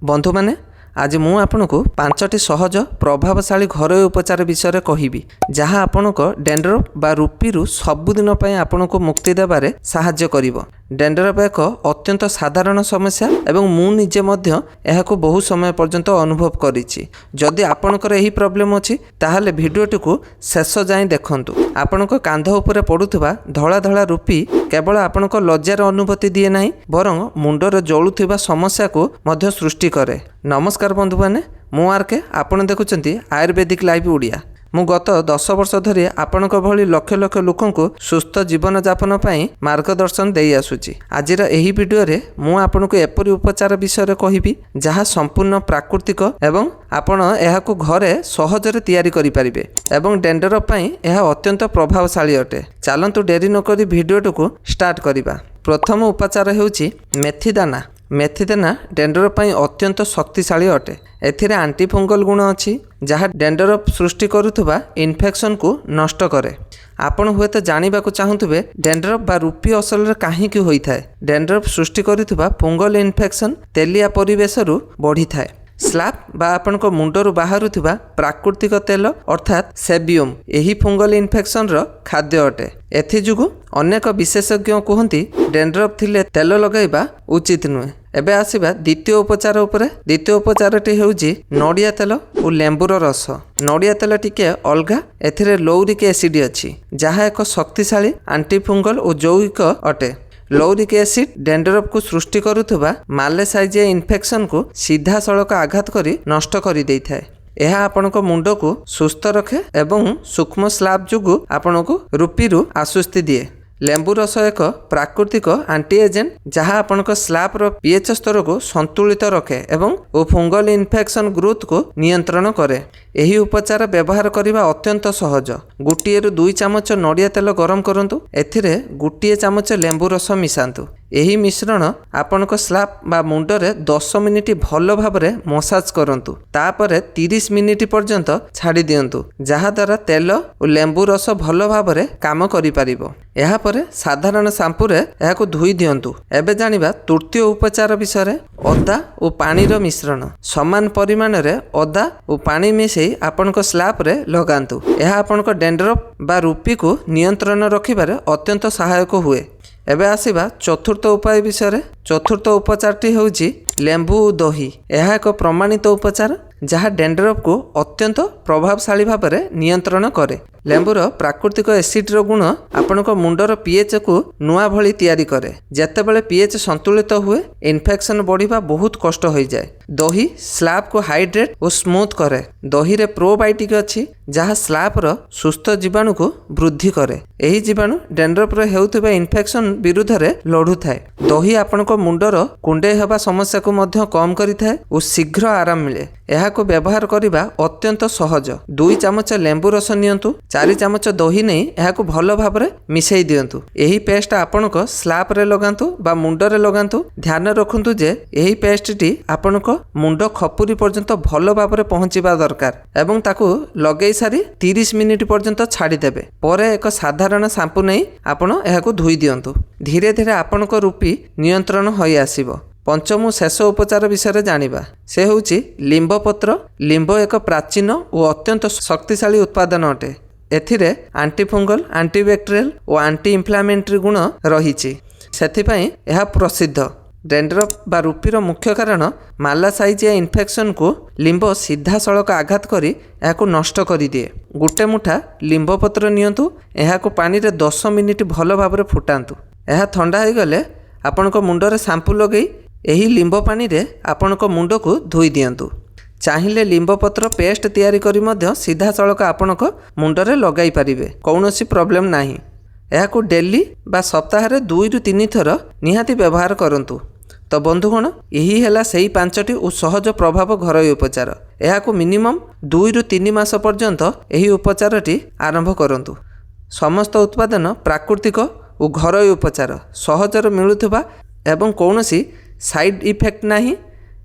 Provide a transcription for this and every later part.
बंधु मैंने आज मु आपनको 5टी सहज प्रभावशाली घरोई उपचार विषय कहबी जहाँ आपणक डेंड्रफ बा रूपीरू सबुदिन आपको मुक्ति देवारे साहाय्य करिवो। डेंड्रफ एक अत्यंत साधारण समस्या एवं मु निजे मध्य एहाको बहु समय पर्यंत अनुभव करिछि। जदि आपणकर एही प्रॉब्लम अछि ताहाले भिडियोटी को शेष जाए देखंतु। आपणक कांध उपरे पडुथिबा धला धला रूपी केवल आपणक लज्जार अनुभूति दिए नाही बरं मुंडर जळुथिबा समस्या को मध्य सृष्टि करे। नमस्कार बंधु माने मु आरके आपण देखुचंती आयुर्वेदिक लाइव ओडिया। मु गत 10 वर्ष धरी आपणक भली लक्ष लक्ष लोकंको सुस्थ जीवन यापन पई मार्गदर्शन देई आसुची। आजिर एही वीडियो रे मु आपणको एपरि उपचार विषय कहबी जहाँ संपूर्ण प्राकृतिक एवं आपण एहाको घरे सहजरे तैयारी करि परिबे एवं डेंड्रफ पई एहा अत्यंत प्रभावशाली अटे। चलंतु डेरी न करी वीडियोटी को स्टार्ट करिबा। प्रथम उपचार हेउची मेथीदाना। मेथीदाना डेंड्रफ पई अत्यंत शक्तिशाली अटे। एथिरे एंटीफंगल गुण अछि जहाँ डेंड्रफ सृष्टि करुथबा इन्फेक्शन को नष्ट करे। आपण हुए तो जानिबा को चाहुथबे डेंड्रफ बा रूपी असल रे काहेकि होई थाए। डेंड्रफ सृष्टि करुथबा फंगल इन्फेक्शन तेलिया परिवेश रु बढ़ी थाए। स्लैप बा आपनको मुंडरू बाहरुथिबा प्राकृतिक तेल अर्थात सेबियम एही फंगल इन्फेक्शन रो खाद्य अटे। एथि जुगु अनेक विशेषज्ञ कहती डेंड्रफ थिले तेल लगाइबा उचित नुहे। एबे आसीबा द्वितीय उपचार उपरे। द्वितीय उपचारटी हेउची नडिया तेल और लेंबुर रस। नडिया तेल टिके अलगा एथिरे लौरिक एसिड अछि जहाँ एक शक्तिशाली एंटीफंगल और जैविक अटे। लौरिक एसिड डेंड्रफ को सृष्टि करुथबा मालेसाइजिया इन्फेक्शन को सीधा सड़क आघात करी नष्ट करी देइथाए। यह आपणक मुंड को सुस्थ रखे एवं सूक्ष्म स्लैब जुगु आपणको रूपीरू आश्वस्ति दिए। लेंबु रस एक प्राकृतिक एंटी एजेंट जहाँ आपणक स्लैब रो पीएच स्तर को संतुलित रखे एवं फंगल इन्फेक्शन ग्रोथ को नियंत्रण करे। यही उपचार व्यवहार करने अत्यंत सहज। गोटे रु 2 चामच नडिया तेल गरम करंतु। एथिरे गोटे चामच लेंबु रस मिसांतु। यही मिश्रण आपणक स्लैब बा मुंडरे 10 मिनिट भल भाबरे मसाज करंतु। तापरे 30 मिनिट पर्यंत छाड़ी दियंतु जहाँ द्वारा तेल और लेंबु रस भल भाबरे काम करि परिबो। एहा परे साधारण शैम्पू रे एहाको धोई दियंतु। एबे जानिबा तृतीय उपचार विषय। अदा और पानी रो मिश्रण। समान परिमाण रे अदा और पानी मिसई आपणक स्लैब रे लगांतु। एहा आपणक डेंड्रफ बा रूपी को नियंत्रण रखिबारे अत्यंत सहायक हुए। एबे आसीबा चतुर्थ उपाय विषय। चतुर्थ उपचारटी हेउची लेंबु दही। यह एक प्रमाणित उपचार जहाँ डेंड्रफ को अत्यंत प्रभावशाली भाव में नियंत्रण करे। लेंबुर प्राकृतिक एसिड रो गुण आपणक मुंडर पीएच को नुआ भली तैयारी करे। जेतेबेले पीएच संतुलित हुए इन्फेक्शन बढ़िबा बहुत कष्ट हो जाए। दही स्लैब को हाइड्रेट और स्मूथ करे। दही रे प्रोबायोटिक अछि जहाँ स्लैब रो सुस्थ जीवाणु को वृद्धि करे। एही जीवाणु डेंड्रफ रे हेउथिबा इन्फेक्शन विरुद्ध रे लढु थाए। दही आपणक मुंडर कुंडे हेबा समस्या को मध्य कम करिथाए और शीघ्र आराम मिले। यह को व्यवहार करने अत्यंत सहज। 2 चामच लेंबु रस नियंतु। 4 चामच दही नहीं यह को भल भाव में मिसई दियंतु। यही पेस्ट आपणक स्लैब रे लगांतु बा मुंडरे लगांतु। ध्यान रखंतु जे यही पेस्टटी आपणक मुंड खपुरी पर्यंत भल भाव में पहुंचीबा दरकार एवं ताकू लगेई सारी 30 मिनिट पर्यंत छाड़ी देबे। परे एक साधारण शैम्पू नहीं आपण यह को धोई दियंतु। धीरे धीरे आपणक रूपी नियंत्रण होई आसीबो। पंचम शेष उपचार विषय जानिबा से होउची लिंब पत्र। लिंब एक प्राचीन और अत्यंत शक्तिशाली उत्पादन अटे। एथिरे एंटीफंगल एंटीबैक्टेरियल और एंटी इन्फ्लामेटरी गुण रहिछि। सेथिपई यह प्रसिद्ध। डेंड्रफ बा रूपीर मुख्य कारण मालासाइजिया इन्फेक्शन को लिंब सीधा सड़क आघात करी यह नष्ट करी दिए। गोटे मुठा लिंब पत्र नियंतु। यह पानी रे 10 मिनिट भल भाव में फुटांतु। यह ठंडा हो गले आपणक मुंडरे शैम्पू लगई एही लिंब पानी रे आपणक मुंड को धोई दियंतु। चाहिए लिंब पत्र पेस्ट तैयारी करी मध्य सीधा सड़क आपणक मुंडरे लगाई पारिबे। कौनसी प्रॉब्लम नाही। यह को डेली बा सप्ताह रे 2 रु 3 थर निहाती व्यवहार करंतु। तो बंधुगण यही है सही 5टी और सहज प्रभाव घरोई उपचार। यह को मिनिमम 2 रु 3 मास पर्यंत यही उपचारटी आरंभ करंतु। समस्त उत्पादन प्राकृतिक और घरोई उपचार सहजर मिलुथिबा एवं कौनसी साइड इफेक्ट नाही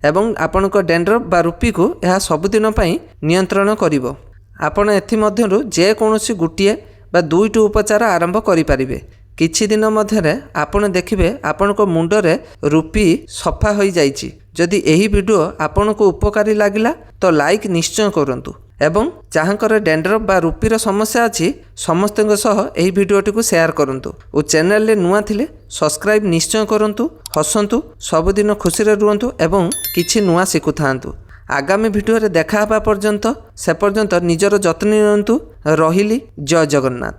एवं आपणक डेंड्रफ बा रूपी को यह सबुदिन पई नियंत्रण करिवो। आपण एथि मध्यरु जे कौनसी गुटिए बा 2टी उपचार आरंभ करि परिबे। କିଛି ଦିନ ମଧ୍ୟରେ ଆପଣ ଦେଖିବେ ଆପଣଙ୍କ ମୁଣ୍ଡରେ ରୁପି ସଫା ହୋଇଯାଇଛି। ଯଦି ଏହି ଭିଡ଼ିଓ ଆପଣଙ୍କୁ ଉପକାରୀ ଲାଗିଲା ତ ଲାଇକ୍ ନିଶ୍ଚୟ କରନ୍ତୁ ଏବଂ ଯାହାଙ୍କର ଡ୍ୟାଣ୍ଡ୍ରଫ୍ ବା ରୁପିର ସମସ୍ୟା ଅଛି ସମସ୍ତଙ୍କ ସହ ଏହି ଭିଡ଼ିଓଟିକୁ ସେୟାର କରନ୍ତୁ ଓ ଚ୍ୟାନେଲରେ ନୂଆ ଥିଲେ ସବସ୍କ୍ରାଇବ୍ ନିଶ୍ଚୟ କରନ୍ତୁ। ହସନ୍ତୁ, ସବୁଦିନ ଖୁସିରେ ରୁହନ୍ତୁ ଏବଂ କିଛି ନୂଆ ଶିଖୁଥାନ୍ତୁ। ଆଗାମୀ ଭିଡ଼ିଓରେ ଦେଖା ହେବା ପର୍ଯ୍ୟନ୍ତ ନିଜର ଯତ୍ନ ନିଅନ୍ତୁ। ରହିଲି, ଜୟ ଜଗନ୍ନାଥ।